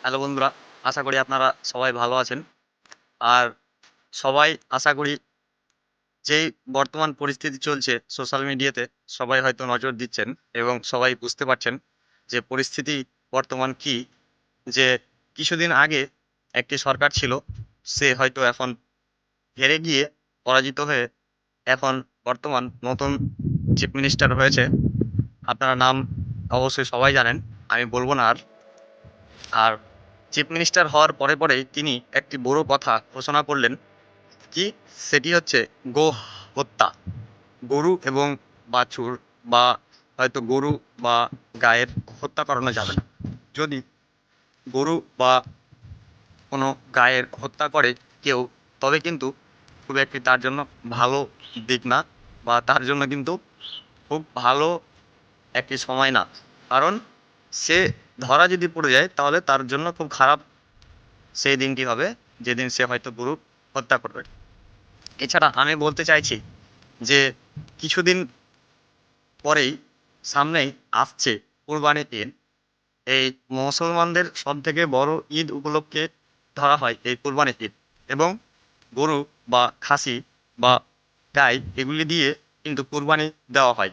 Hello বন্ধুরা, আশা করি আপনারা সবাই ভালো আছেন। আর সবাই আশা করি যেই বর্তমান পরিস্থিতি চলছে সোশ্যাল মিডিয়াতে সবাই হয়তো নজর দিচ্ছেন এবং সবাই বুঝতে পারছেন যে পরিস্থিতি বর্তমান কি, যে কিছুদিন আগে একটি সরকার ছিল, সে হয়তো এখন হেরে গিয়ে পরাজিত হয়ে এখন বর্তমান নতুন চিফ মিনিস্টার হয়েছে। আপনারা নাম অবশ্যই সবাই জানেন, আমি বলবো না আর। আর চিফ মিনিস্টার হওয়ার পরেই তিনি একটি বড় কথা ঘোষণা করলেন। কি? সেটি হচ্ছে গো হত্যা। গরু এবং বাছুর বা হয়তো গরু বা গায়ের হত্যা করানো যাবে না। যদি গরু বা কোনো গায়ের হত্যা করে কেউ, তবে কিন্তু খুব একটি তার জন্য ভালো দিক না, বা তার জন্য কিন্তু খুব ভালো একটি সময় না। কারণ সে ধরা যদি পড়ে যায় তাহলে তার জন্য খুব খারাপ সেই দিনটি হবে, যেদিন সে হয়তো গরু হত্যা করবে। এছাড়া আমি বলতে চাইছি যে কিছুদিন পরেই সামনেই আসছে কুরবানির ঈদ। এই মুসলমানদের সবথেকে বড় ঈদ উপলক্ষে ধরা হয় এই কুরবানির ঈদ, এবং গরু বা খাসি বা গাই এগুলি দিয়ে কিন্তু কুরবানি দেওয়া হয়।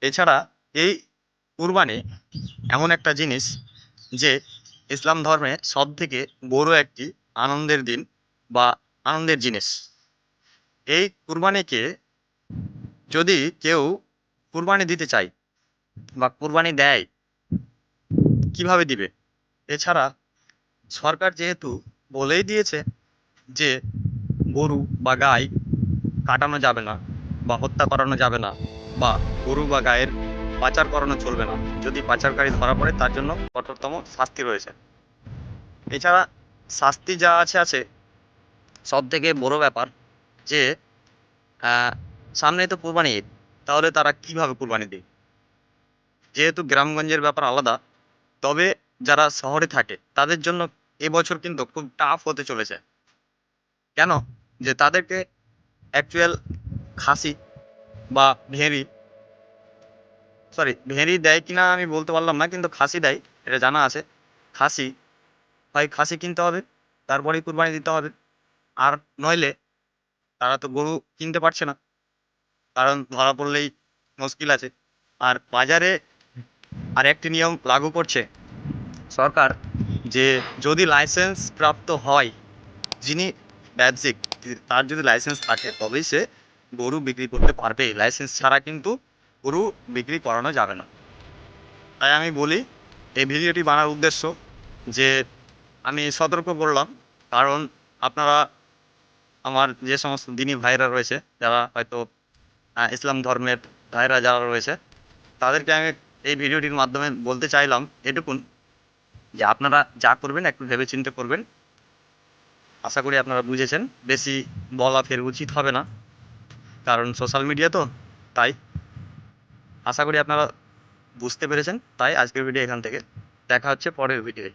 এছাড়া এই কুরবানি এমন একটা জিনিস যে ইসলাম ধর্মে সবথেকে বড় একটি আনন্দের দিন বা আনন্দের জিনিস। এই কুরবানিকে যদি কেউ কুরবানি দিতে চায় বা কুরবানি দেয়, কিভাবে দিবে? এছাড়া সরকার যেহেতু বলেই দিয়েছে যে গরু বা গাই কাটানো যাবে না বা হত্যা করানো যাবে না, বা গরু বা গায়ের পাচার করানো চলবে না। যদি পাচারকারী ধরা পড়ে তার জন্য কঠোরতম শাস্তি রয়েছে। এছাড়া শাস্তি যা আছে আছে, সব থেকে বড় ব্যাপার যে সামনে তো কুরবানি ঈদ, তাহলে তারা কিভাবে কুরবানি দেবে? যেহেতু গ্রামগঞ্জের ব্যাপার আলাদা, তবে যারা শহরে থাকে তাদের জন্য এবছর কিন্তু খুব টাফ হতে চলেছে। কেন? যে তাদেরকে অ্যাকচুয়াল খাসি বা ভেড়ি, সরি ভেড়ি দেয় কিনা আমি বলতে পারলাম না, কিন্তু খাসি দেয় এটা জানা আছে। খাসি হয়, খাসি কিনতে হবে, তারপরেই কুরবানি দিতে হবে। আর নইলে তারা তো গরু কিনতে পারছে না, কারণ ধরা পড়লেই মুশকিল আছে। আর বাজারে আরেকটি নিয়ম লাগু করছে সরকার, যে যদি লাইসেন্স প্রাপ্ত হয়, যিনি ব্যবসায়িক, তার যদি লাইসেন্স থাকে তবেই সে গরু বিক্রি করতে পারবে। লাইসেন্স ছাড়া কিন্তু গরু বিক্রি করানো যাবে না। তাই আমি বলি, এই ভিডিওটি বানার উদ্দেশ্য যে আমি সতর্ক করলাম, কারণ আপনারা আমার যে সমস্ত দিনী ভাইরা রয়েছে, যারা হয়তো ইসলাম ধর্মের ভাইরা যারা রয়েছে, তাদেরকে আমি এই ভিডিওটির মাধ্যমে বলতে চাইলাম এটুকুন, যে আপনারা যা করবেন একটু ভেবেচিন্তে করবেন। আশা করি আপনারা বুঝেছেন। বেশি বলা ফের উচিত হবে না, কারণ সোশ্যাল মিডিয়া তো। তাই আশা করি আপনারা বুঝতে পেরেছেন। তাই আজকের ভিডিও এখান থেকে, দেখা হচ্ছে পরের ভিডিওয়।